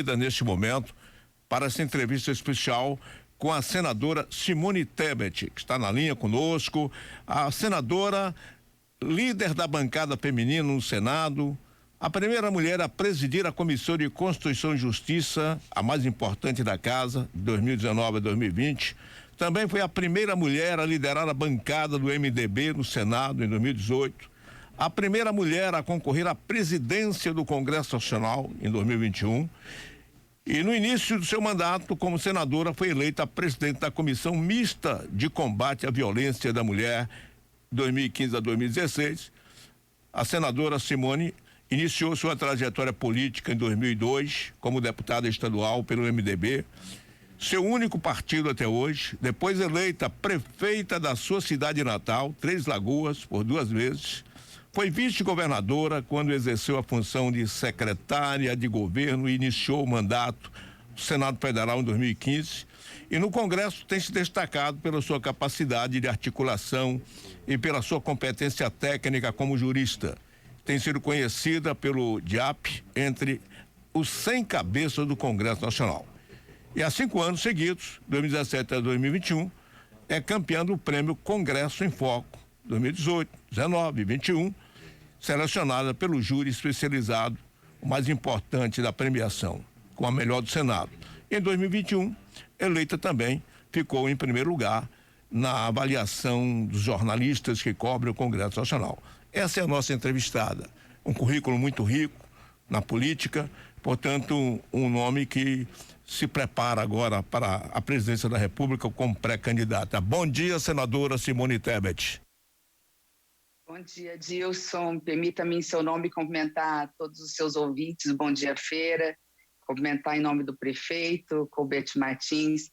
neste momento para essa entrevista especial com a senadora Simone Tebet, que está na linha conosco, a senadora líder da bancada feminina no Senado, a primeira mulher a presidir a Comissão de Constituição e Justiça, a mais importante da casa, de 2019 a 2020. Também foi a primeira mulher a liderar a bancada do MDB no Senado em 2018. A primeira mulher a concorrer à presidência do Congresso Nacional em 2021. E no início do seu mandato como senadora foi eleita presidente da Comissão Mista de Combate à Violência da Mulher 2015 a 2016. A senadora Simone iniciou sua trajetória política em 2002 como deputada estadual pelo MDB, seu único partido até hoje. Depois eleita prefeita da sua cidade natal, Três Lagoas, por 2 vezes. Foi vice-governadora quando exerceu a função de secretária de governo e iniciou o mandato do Senado Federal em 2015. E no Congresso tem se destacado pela sua capacidade de articulação e pela sua competência técnica como jurista. Tem sido conhecida pelo DIAP entre os 100 cabeças do Congresso Nacional. E há 5 anos seguidos, 2017 a 2021, é campeã do prêmio Congresso em Foco, 2018, 19 e 21, selecionada pelo júri especializado, o mais importante da premiação, com a melhor do Senado. Em 2021, eleita também, ficou em primeiro lugar na avaliação dos jornalistas que cobrem o Congresso Nacional. Essa é a nossa entrevistada. Um currículo muito rico na política, portanto, um nome que se prepara agora para a presidência da República como pré-candidata. Bom dia, senadora Simone Tebet. Bom dia, Dilson. Permita-me, em seu nome, cumprimentar todos os seus ouvintes. Bom dia, Feira. Cumprimentar em nome do prefeito, Colbert Martins,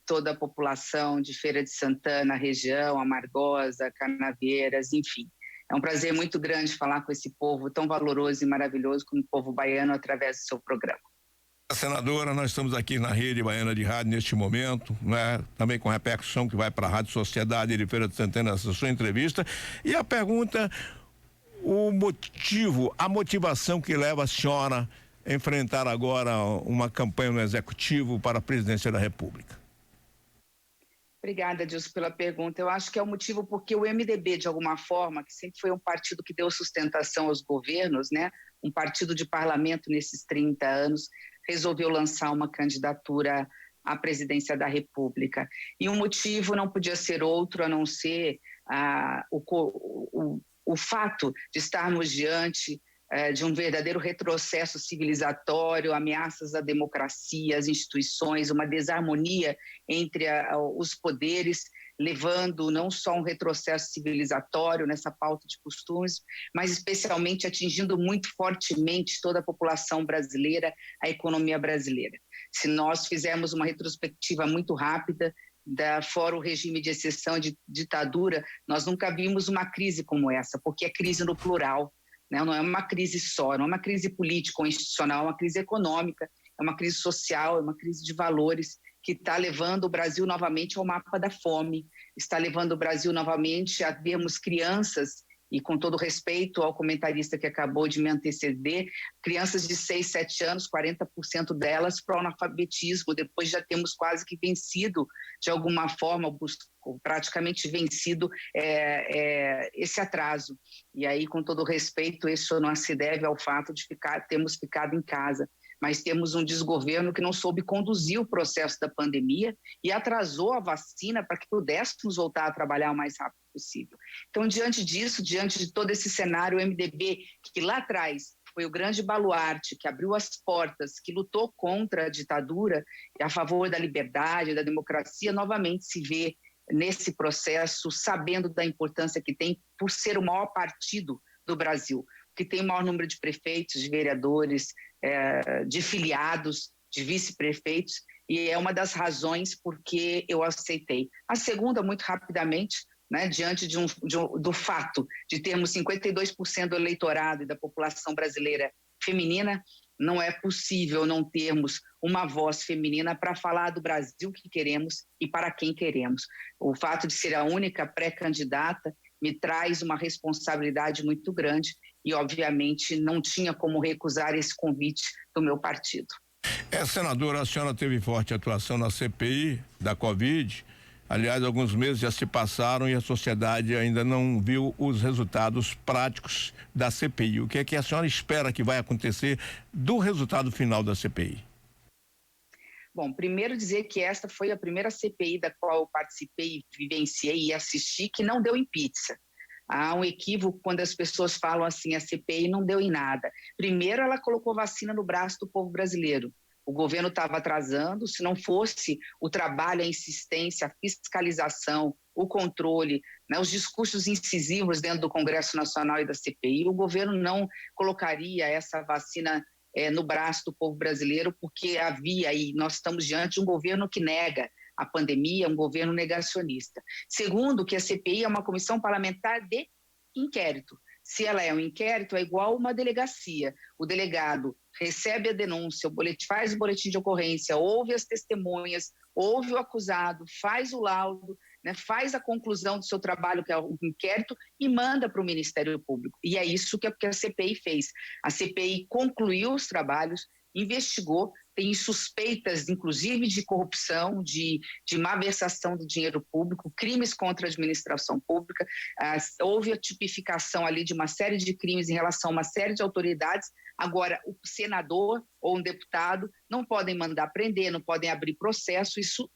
toda a população de Feira de Santana, região, Amargosa, Canaveiras, enfim. É um prazer muito grande falar com esse povo tão valoroso e maravilhoso como o povo baiano através do seu programa. Senadora, nós estamos aqui na Rede Baiana de Rádio neste momento, né? Também com repercussão que vai para a Rádio Sociedade de Feira de Santana, essa sua entrevista. E a pergunta, o motivo, a motivação que leva a senhora a enfrentar agora uma campanha no Executivo para a presidência da República? Obrigada, Dilson, pela pergunta. Eu acho que é o motivo porque o MDB, de alguma forma, que sempre foi um partido que deu sustentação aos governos, né? Um partido de parlamento nesses 30 anos, resolveu lançar uma candidatura à presidência da República. E o motivo não podia ser outro a não ser o fato de estarmos diante de um verdadeiro retrocesso civilizatório, ameaças à democracia, às instituições, uma desarmonia entre os poderes, levando não só um retrocesso civilizatório nessa pauta de costumes, mas especialmente atingindo muito fortemente toda a população brasileira, a economia brasileira. Se nós fizermos uma retrospectiva muito rápida, fora o regime de exceção de ditadura, nós nunca vimos uma crise como essa, porque é crise no plural, né? Não é uma crise só, não é uma crise política ou institucional, é uma crise econômica, é uma crise social, é uma crise de valores, que está levando o Brasil novamente ao mapa da fome, está levando o Brasil novamente a vermos crianças, e com todo respeito ao comentarista que acabou de me anteceder, crianças de 6, 7 anos, 40% delas para o analfabetismo, depois já temos quase que vencido, de alguma forma, praticamente vencido esse atraso. E aí, com todo respeito, isso não se deve ao fato de termos ficado em casa, mas temos um desgoverno que não soube conduzir o processo da pandemia e atrasou a vacina para que pudéssemos voltar a trabalhar o mais rápido possível. Então, diante disso, diante de todo esse cenário, o MDB, que lá atrás foi o grande baluarte, que abriu as portas, que lutou contra a ditadura e a favor da liberdade, da democracia, novamente se vê nesse processo, sabendo da importância que tem por ser o maior partido do Brasil, que tem o maior número de prefeitos, de vereadores, de filiados, de vice-prefeitos, e é uma das razões porque eu aceitei. A segunda, muito rapidamente, né, diante do fato de termos 52% do eleitorado e da população brasileira feminina, não é possível não termos uma voz feminina para falar do Brasil que queremos e para quem queremos. O fato de ser a única pré-candidata me traz uma responsabilidade muito grande e, obviamente, não tinha como recusar esse convite do meu partido. Senadora, a senhora teve forte atuação na CPI da Covid. Aliás, alguns meses já se passaram e a sociedade ainda não viu os resultados práticos da CPI. O que é que a senhora espera que vai acontecer do resultado final da CPI? Bom, primeiro dizer que esta foi a primeira CPI da qual eu participei, vivenciei e assisti, que não deu em pizza. Há um equívoco quando as pessoas falam assim, a CPI não deu em nada. Primeiro, ela colocou vacina no braço do povo brasileiro. O governo estava atrasando, se não fosse o trabalho, a insistência, a fiscalização, o controle, né, os discursos incisivos dentro do Congresso Nacional e da CPI, o governo não colocaria essa vacina no braço do povo brasileiro, porque havia aí, nós estamos diante de um governo que nega a pandemia, um governo negacionista. Segundo, que a CPI é uma comissão parlamentar de inquérito. Se ela é um inquérito, é igual uma delegacia. O delegado recebe a denúncia, faz o boletim de ocorrência, ouve as testemunhas, ouve o acusado, faz o laudo, né, faz a conclusão do seu trabalho, que é o inquérito, e manda para o Ministério Público. E é isso que a CPI fez. A CPI concluiu os trabalhos, investigou, tem suspeitas, inclusive, de corrupção, de malversação do dinheiro público, crimes contra a administração pública. Houve a tipificação ali de uma série de crimes em relação a uma série de autoridades. Agora, o senador ou um deputado não podem mandar prender, não podem abrir processo, isso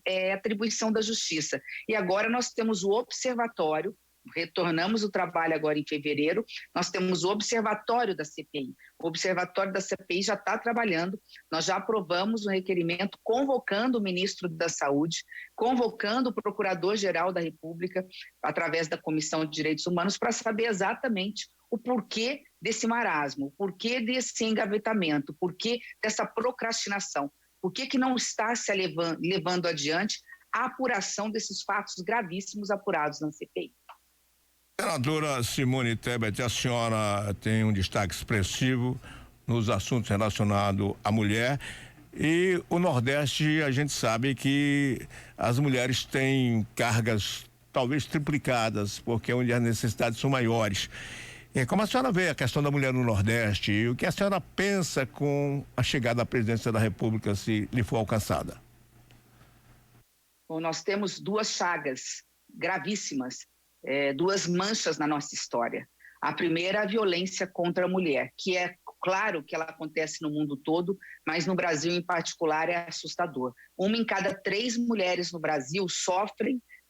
é atribuição da Justiça. E agora nós temos o observatório, retornamos o trabalho agora em fevereiro, nós temos o observatório da CPI. O observatório da CPI já está trabalhando, nós já aprovamos um requerimento convocando o ministro da Saúde, convocando o procurador-geral da República, através da Comissão de Direitos Humanos, para saber exatamente o porquê desse marasmo, o porquê desse engavetamento, o porquê dessa procrastinação, por que não está se levando adiante a apuração desses fatos gravíssimos apurados na CPI. Senadora Simone Tebet, a senhora tem um destaque expressivo nos assuntos relacionados à mulher, e o Nordeste, a gente sabe que as mulheres têm cargas talvez triplicadas, porque é onde as necessidades são maiores. Como a senhora vê a questão da mulher no Nordeste e o que a senhora pensa com a chegada à presidência da República, se lhe for alcançada? Bom, nós temos duas chagas gravíssimas, duas manchas na nossa história. A primeira, a violência contra a mulher, que é claro que ela acontece no mundo todo, mas no Brasil em particular é assustador. 1 em cada 3 mulheres no Brasil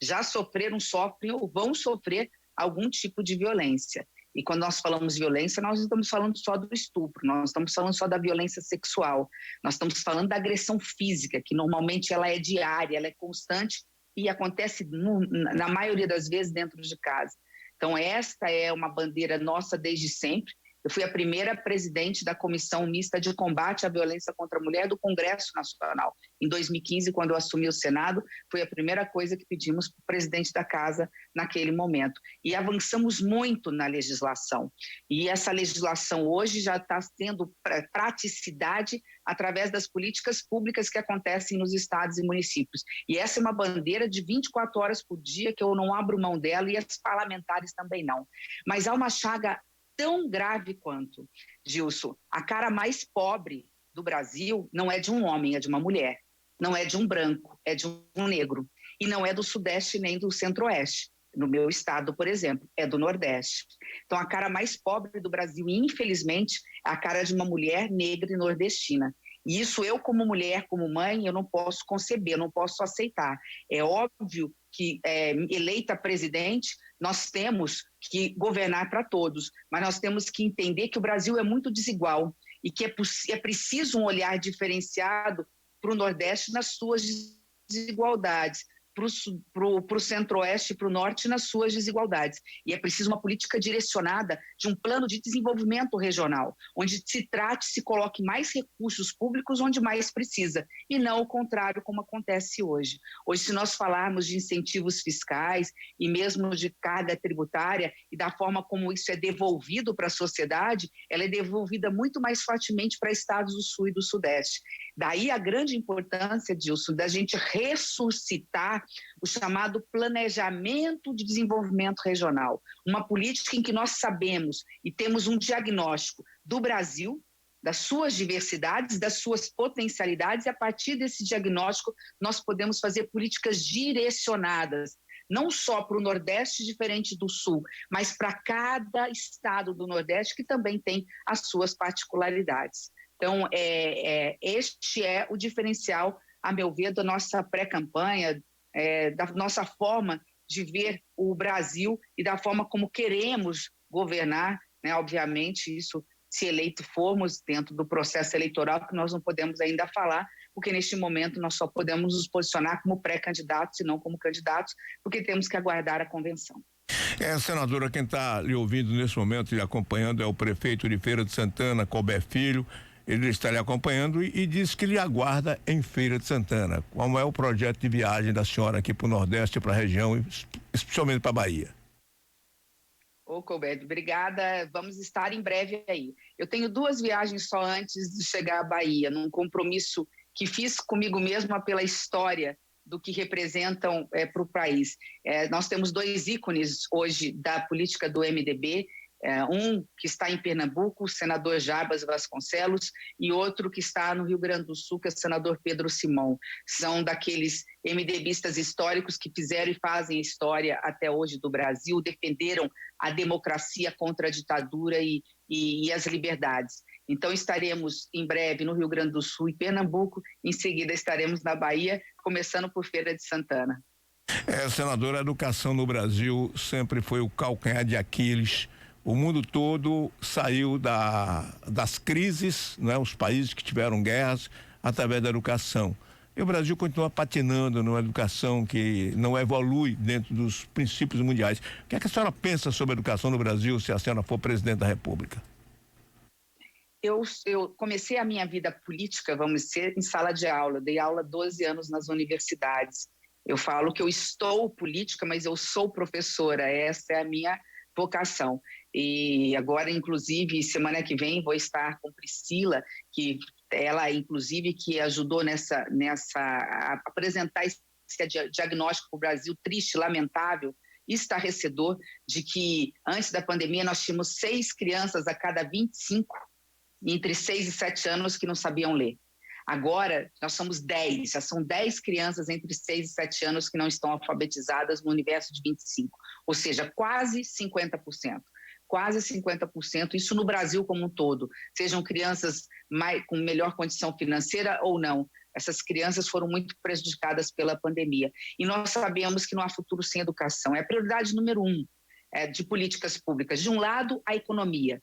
já sofreram, sofrem ou vão sofrer algum tipo de violência. E quando nós falamos violência, nós não estamos falando só do estupro, nós estamos falando só da violência sexual, nós estamos falando da agressão física, que normalmente ela é diária, ela é constante e acontece na maioria das vezes dentro de casa. Então esta é uma bandeira nossa desde sempre. Eu fui a primeira presidente da Comissão Mista de Combate à Violência contra a Mulher do Congresso Nacional. Em 2015, quando eu assumi o Senado, foi a primeira coisa que pedimos para o presidente da Casa naquele momento. E avançamos muito na legislação. E essa legislação hoje já está tendo praticidade através das políticas públicas que acontecem nos estados e municípios. E essa é uma bandeira de 24 horas por dia que eu não abro mão dela, e as parlamentares também não. Mas há uma chaga tão grave quanto, Gilson, a cara mais pobre do Brasil não é de um homem, é de uma mulher. Não é de um branco, é de um negro. E não é do Sudeste nem do Centro-Oeste. No meu estado, por exemplo, é do Nordeste. Então, a cara mais pobre do Brasil, infelizmente, é a cara de uma mulher negra e nordestina. E isso eu, como mulher, como mãe, eu não posso conceber, eu não posso aceitar. É óbvio que, eleita presidente, nós temos que governar para todos, mas nós temos que entender que o Brasil é muito desigual e que é preciso um olhar diferenciado para o Nordeste nas suas desigualdades, para o Centro-Oeste e para o Norte nas suas desigualdades. E é preciso uma política direcionada de um plano de desenvolvimento regional, onde se coloque mais recursos públicos onde mais precisa, e não o contrário, como acontece hoje. Hoje, se nós falarmos de incentivos fiscais e mesmo de carga tributária e da forma como isso é devolvido para a sociedade, ela é devolvida muito mais fortemente para estados do Sul e do Sudeste. Daí a grande importância, Dilson, da gente ressuscitar o chamado planejamento de desenvolvimento regional, uma política em que nós sabemos e temos um diagnóstico do Brasil, das suas diversidades, das suas potencialidades, e a partir desse diagnóstico nós podemos fazer políticas direcionadas, não só para o Nordeste diferente do Sul, mas para cada estado do Nordeste que também tem as suas particularidades. Então, este é o diferencial, a meu ver, da nossa pré-campanha, da nossa forma de ver o Brasil e da forma como queremos governar, né? Obviamente, isso, se eleito formos dentro do processo eleitoral, que nós não podemos ainda falar, porque neste momento nós só podemos nos posicionar como pré-candidatos e não como candidatos, porque temos que aguardar a convenção. Senadora, quem está lhe ouvindo nesse momento e acompanhando é o prefeito de Feira de Santana, Colbert Filho. Ele está lhe acompanhando e diz que lhe aguarda em Feira de Santana. Qual é o projeto de viagem da senhora aqui para o Nordeste, para a região, especialmente para a Bahia? Ô, Colbert, obrigada. Vamos estar em breve aí. Eu tenho 2 viagens só antes de chegar à Bahia, num compromisso que fiz comigo mesma pela história do que representam para o país. Nós temos 2 ícones hoje da política do MDB, um que está em Pernambuco, o senador Jarbas Vasconcelos, e outro que está no Rio Grande do Sul, que é o senador Pedro Simão. São daqueles MDBistas históricos que fizeram e fazem história até hoje do Brasil, defenderam a democracia contra a ditadura e as liberdades. Então estaremos em breve no Rio Grande do Sul e Pernambuco, em seguida estaremos na Bahia, começando por Feira de Santana. Senadora, a educação no Brasil sempre foi o calcanhar de Aquiles. O mundo todo saiu das crises, né? Os países que tiveram guerras, através da educação. E o Brasil continua patinando numa educação que não evolui dentro dos princípios mundiais. O que é que a senhora pensa sobre a educação no Brasil, se a senhora for presidente da República? Eu comecei a minha vida política, vamos dizer, em sala de aula. Dei aula 12 anos nas universidades. Eu falo que eu estou política, mas eu sou professora. Essa é a minha vocação. E agora, inclusive, semana que vem vou estar com Priscila, que ela, inclusive, que ajudou a apresentar esse diagnóstico para o Brasil triste, lamentável, estarrecedor, de que antes da pandemia nós tínhamos 6 crianças a cada 25, entre 6 e 7 anos, que não sabiam ler. Agora, nós somos 10, já são 10 crianças entre 6 e 7 anos que não estão alfabetizadas no universo de 25, ou seja, quase 50%. Quase 50%, isso no Brasil como um todo, sejam crianças com melhor condição financeira ou não. Essas crianças foram muito prejudicadas pela pandemia. E nós sabemos que não há futuro sem educação. É a prioridade número 1 de políticas públicas. De um lado, a economia.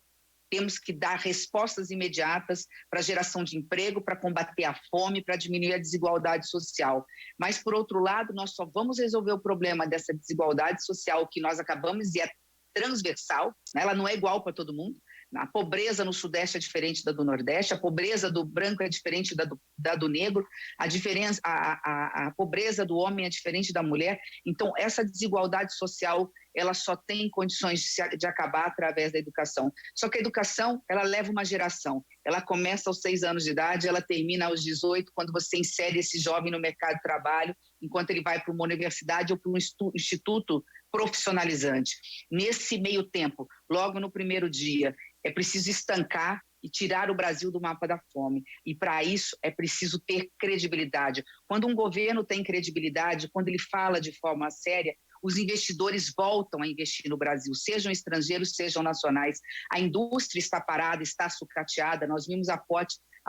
Temos que dar respostas imediatas para a geração de emprego, para combater a fome, para diminuir a desigualdade social. Mas, por outro lado, nós só vamos resolver o problema dessa desigualdade social que nós acabamos de transversal, né? Ela não é igual para todo mundo. A pobreza no Sudeste é diferente da do Nordeste, a pobreza do branco é diferente da do negro, a pobreza do homem é diferente da mulher. Então, essa desigualdade social, ela só tem condições de acabar através da educação. Só que a educação, ela leva uma geração. Ela começa aos 6 anos de idade, ela termina aos 18, quando você insere esse jovem no mercado de trabalho, enquanto ele vai para uma universidade ou para um instituto profissionalizante. Nesse meio tempo, logo no primeiro dia, é preciso estancar e tirar o Brasil do mapa da fome. E para isso é preciso ter credibilidade. Quando um governo tem credibilidade, quando ele fala de forma séria, os investidores voltam a investir no Brasil, sejam estrangeiros, sejam nacionais. A indústria está parada, está sucateada. Nós vimos a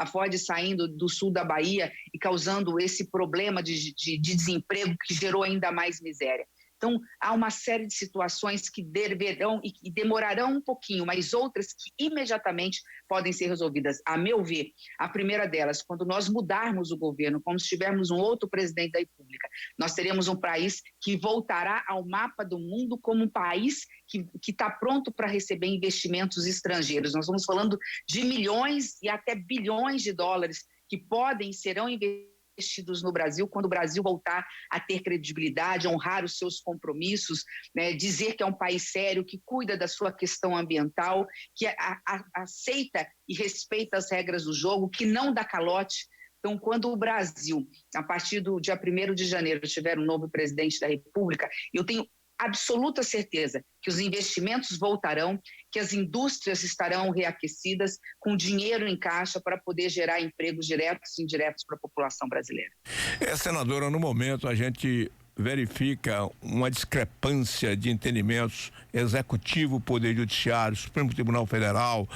Ford saindo do sul da Bahia e causando esse problema de desemprego que gerou ainda mais miséria. Então, há uma série de situações que deverão e demorarão um pouquinho, mas outras que imediatamente podem ser resolvidas. A meu ver, a primeira delas, quando nós mudarmos o governo, quando tivermos um outro presidente da República, nós teremos um país que voltará ao mapa do mundo como um país que está pronto para receber investimentos estrangeiros. Nós estamos falando de milhões e até bilhões de dólares que podem e serão investidos no Brasil, quando o Brasil voltar a ter credibilidade, honrar os seus compromissos, né, dizer que é um país sério, que cuida da sua questão ambiental, que aceita e respeita as regras do jogo, que não dá calote. Então, quando o Brasil, a partir do dia 1º de janeiro, tiver um novo presidente da República, eu tenho absoluta certeza que os investimentos voltarão, que as indústrias estarão reaquecidas, com dinheiro em caixa para poder gerar empregos diretos e indiretos para a população brasileira. Senadora, no momento a gente verifica uma discrepância de entendimentos executivo, poder judiciário, Supremo Tribunal Federal,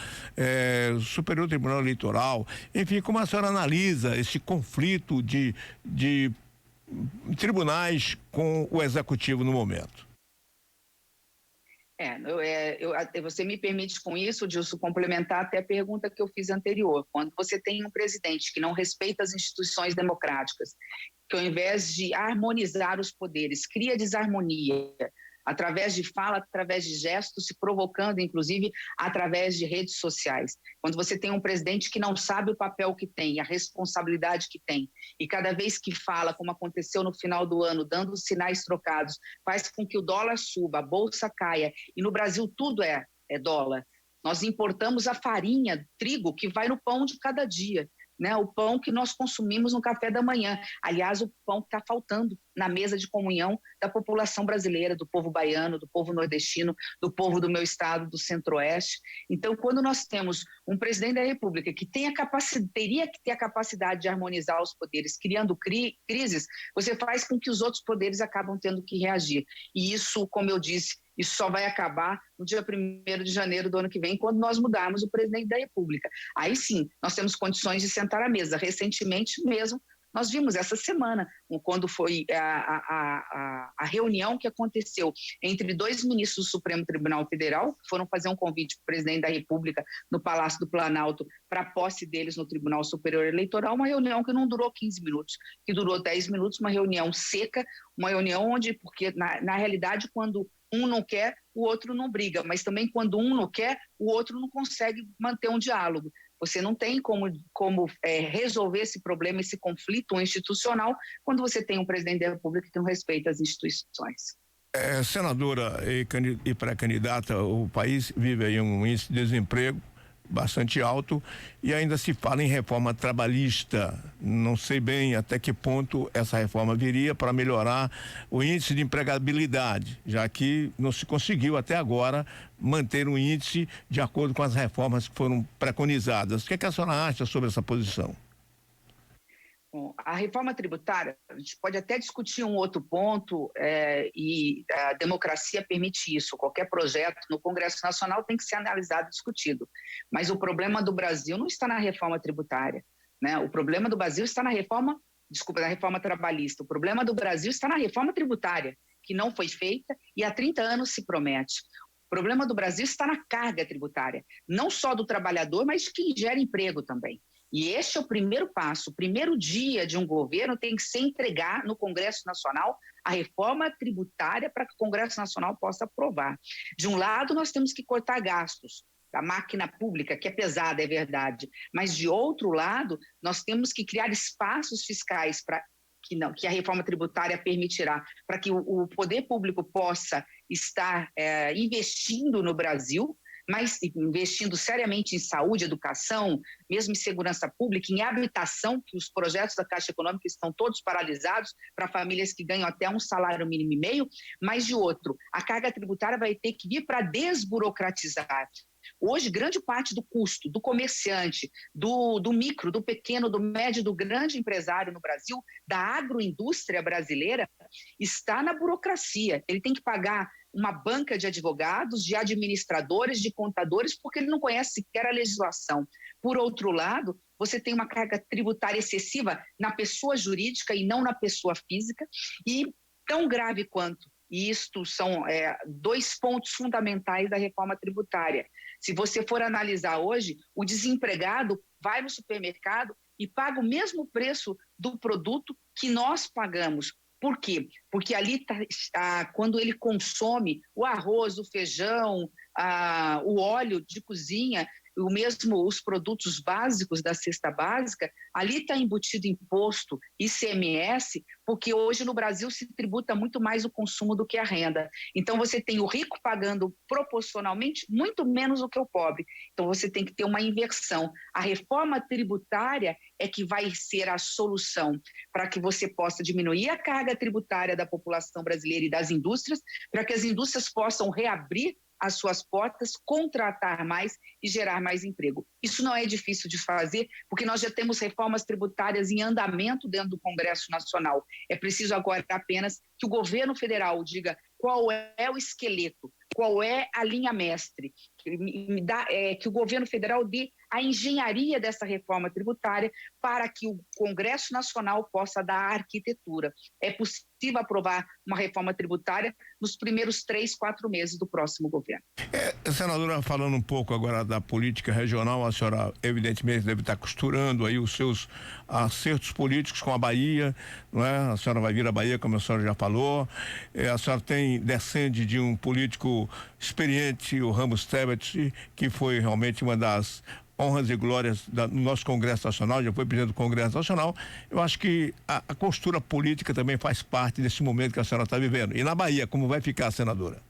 Superior Tribunal Eleitoral, enfim, como a senhora analisa esse conflito de tribunais com o executivo no momento? Você me permite com isso, Dilson, complementar até a pergunta que eu fiz anterior. Quando você tem um presidente que não respeita as instituições democráticas, que ao invés de harmonizar os poderes, cria desarmonia, através de fala, através de gestos, se provocando, inclusive, através de redes sociais. Quando você tem um presidente que não sabe o papel que tem, a responsabilidade que tem, e cada vez que fala, como aconteceu no final do ano, dando sinais trocados, faz com que o dólar suba, a bolsa caia, e no Brasil tudo é dólar. Nós importamos a farinha, trigo, que vai no pão de cada dia. Né, o pão que nós consumimos no café da manhã. Aliás, o pão que está faltando na mesa de comunhão da população brasileira, do povo baiano, do povo nordestino, do povo do meu estado, do Centro-Oeste. Então, quando nós temos um presidente da República que teria que ter a capacidade de harmonizar os poderes, criando crises, você faz com que os outros poderes acabam tendo que reagir. E isso, como eu disse, isso só vai acabar no dia 1º de janeiro do ano que vem, quando nós mudarmos o presidente da República. Aí sim, nós temos condições de sentar à mesa. Recentemente mesmo, nós vimos essa semana, quando foi a reunião que aconteceu entre 2 ministros do Supremo Tribunal Federal, que foram fazer um convite para o presidente da República no Palácio do Planalto para a posse deles no Tribunal Superior Eleitoral, uma reunião que não durou 15 minutos, que durou 10 minutos, uma reunião seca, uma reunião onde, porque na realidade, quando um não quer, o outro não briga, mas também quando um não quer, o outro não consegue manter um diálogo. Você não tem como resolver esse problema, esse conflito institucional, quando você tem um presidente da República que não respeita as instituições. Senadora e pré-candidata, o país vive aí um índice de desemprego bastante alto e ainda se fala em reforma trabalhista. Não sei bem até que ponto essa reforma viria para melhorar o índice de empregabilidade, já que não se conseguiu até agora manter um índice de acordo com as reformas que foram preconizadas. O que a senhora acha sobre essa posição? Bom, a reforma tributária, a gente pode até discutir um outro ponto, e a democracia permite isso. Qualquer projeto no Congresso Nacional tem que ser analisado e discutido. Mas o problema do Brasil não está na reforma tributária, né? O problema do Brasil está na reforma trabalhista. O problema do Brasil está na reforma tributária, que não foi feita e há 30 anos se promete. O problema do Brasil está na carga tributária, não só do trabalhador, mas de quem gera emprego também. E este é o primeiro passo. O primeiro dia de um governo tem que ser entregar no Congresso Nacional a reforma tributária para que o Congresso Nacional possa aprovar. De um lado, nós temos que cortar gastos da máquina pública, que é pesada, é verdade, mas de outro lado, nós temos que criar espaços fiscais para que a reforma tributária permitirá, para que o poder público possa estar investindo no Brasil, mas investindo seriamente em saúde, educação, mesmo em segurança pública, em habitação, que os projetos da Caixa Econômica estão todos paralisados para famílias que ganham até um salário mínimo e meio, mas de outro, a carga tributária vai ter que vir para desburocratizar. Hoje, grande parte do custo do comerciante, do micro, do pequeno, do médio, do grande empresário no Brasil, da agroindústria brasileira, está na burocracia. Ele tem que pagar uma banca de advogados, de administradores, de contadores, porque ele não conhece sequer a legislação. Por outro lado, você tem uma carga tributária excessiva na pessoa jurídica e não na pessoa física, e tão grave quanto. E isto são 2 pontos fundamentais da reforma tributária. Se você for analisar hoje, o desempregado vai no supermercado e paga o mesmo preço do produto que nós pagamos. Por quê? Porque ali quando ele consome o arroz, o feijão, o óleo de cozinha, o mesmo os produtos básicos da cesta básica, ali está embutido imposto, ICMS, porque hoje no Brasil se tributa muito mais o consumo do que a renda. Então você tem o rico pagando proporcionalmente muito menos do que o pobre. Então você tem que ter uma inversão. A reforma tributária é que vai ser a solução para que você possa diminuir a carga tributária da população brasileira e das indústrias, para que as indústrias possam reabrir as suas portas, contratar mais e gerar mais emprego. Isso não é difícil de fazer, porque nós já temos reformas tributárias em andamento dentro do Congresso Nacional. É preciso agora apenas que o governo federal diga qual é o esqueleto, qual é a linha mestre, que o governo federal dê a engenharia dessa reforma tributária para que o Congresso Nacional possa dar a arquitetura. É possível aprovar uma reforma tributária nos primeiros 3-4 meses do próximo governo. Senadora, falando um pouco agora da política regional, a senhora evidentemente deve estar costurando aí os seus acertos políticos com a Bahia, não é? A senhora vai vir à Bahia, como a senhora já falou, a senhora descende de um político experiente, o Ramos Tebet, que foi realmente uma das honras e glórias do nosso Congresso Nacional, já foi presidente do Congresso Nacional. Eu acho que a costura política também faz parte desse momento que a senhora está vivendo. E na Bahia, como vai ficar, senadora?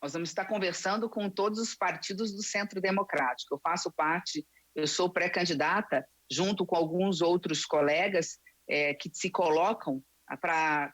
Nós vamos estar conversando com todos os partidos do Centro Democrático. Eu faço parte, eu sou pré-candidata, junto com alguns outros colegas que se colocam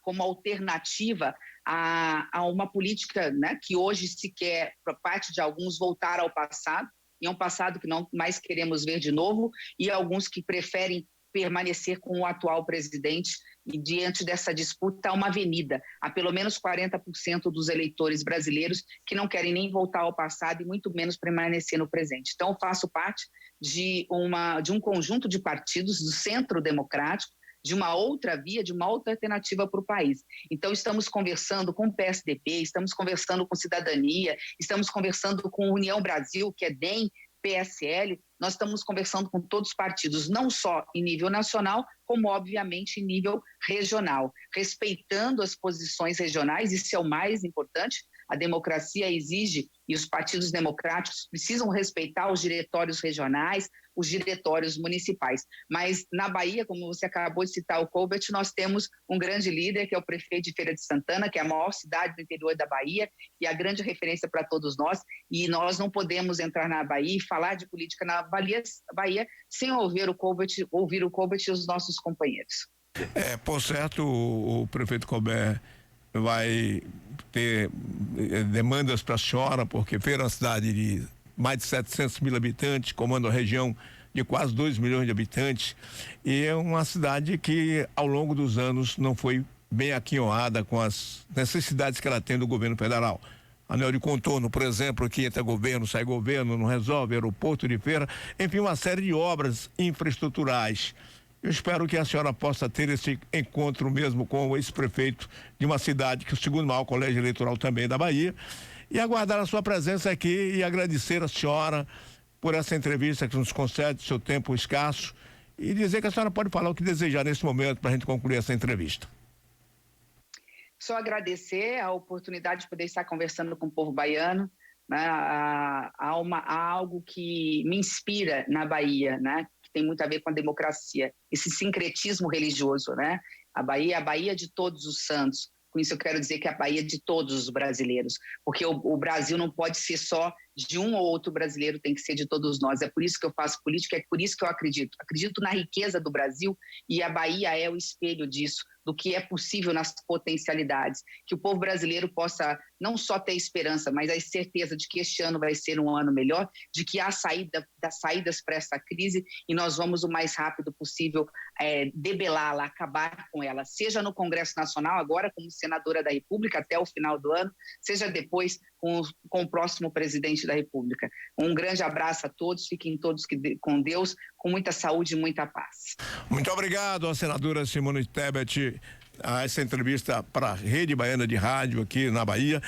como alternativa a uma política, né, que hoje se quer, por parte de alguns, voltar ao passado, e é um passado que não mais queremos ver de novo, e alguns que preferem permanecer com o atual presidente, e diante dessa disputa há uma avenida, há pelo menos 40% dos eleitores brasileiros que não querem nem voltar ao passado e muito menos permanecer no presente. Então, eu faço parte de um conjunto de partidos do Centro Democrático, de uma outra via, de uma outra alternativa para o país. Então, estamos conversando com o PSDB, estamos conversando com Cidadania, estamos conversando com União Brasil, que é DEM, PSL, nós estamos conversando com todos os partidos, não só em nível nacional, como, obviamente, em nível regional, respeitando as posições regionais, isso é o mais importante. A democracia exige, e os partidos democráticos precisam respeitar os diretórios regionais, os diretórios municipais. Mas na Bahia, como você acabou de citar o Colbert, nós temos um grande líder, que é o prefeito de Feira de Santana, que é a maior cidade do interior da Bahia e a grande referência para todos nós. E nós não podemos entrar na Bahia e falar de política na Bahia sem ouvir o Colbert e os nossos companheiros. Por certo, o prefeito Colbert vai ter demandas para a senhora, porque Feira é uma cidade de mais de 700 mil habitantes, comanda a região de quase 2 milhões de habitantes, e é uma cidade que ao longo dos anos não foi bem aquinhoada com as necessidades que ela tem do governo federal. Anel de contorno, por exemplo, que entra governo, sai governo, não resolve, aeroporto de Feira, enfim, uma série de obras infraestruturais. Eu espero que a senhora possa ter esse encontro mesmo com o ex-prefeito de uma cidade que é o segundo maior colégio eleitoral também da Bahia, e aguardar a sua presença aqui e agradecer a senhora por essa entrevista que nos concede, seu tempo escasso, e dizer que a senhora pode falar o que desejar nesse momento para a gente concluir essa entrevista. Só agradecer a oportunidade de poder estar conversando com o povo baiano, né? Há algo que me inspira na Bahia, né? Que tem muito a ver com a democracia, esse sincretismo religioso, né? A Bahia é a Bahia de todos os santos. Com isso eu quero dizer que é a Bahia de todos os brasileiros, porque o Brasil não pode ser só de um ou outro brasileiro, tem que ser de todos nós. É por isso que eu faço política, é por isso que eu acredito. Acredito na riqueza do Brasil, e a Bahia é o espelho disso, do que é possível nas potencialidades. Que o povo brasileiro possa não só ter esperança, mas a certeza de que este ano vai ser um ano melhor, de que há saídas para essa crise, e nós vamos o mais rápido possível debelá-la, acabar com ela, seja no Congresso Nacional, agora como senadora da República até o final do ano, seja depois com o próximo presidente da República. Um grande abraço a todos, fiquem todos com Deus, com muita saúde e muita paz. Muito obrigado, a senadora Simone Tebet, a essa entrevista para a Rede Baiana de Rádio aqui na Bahia.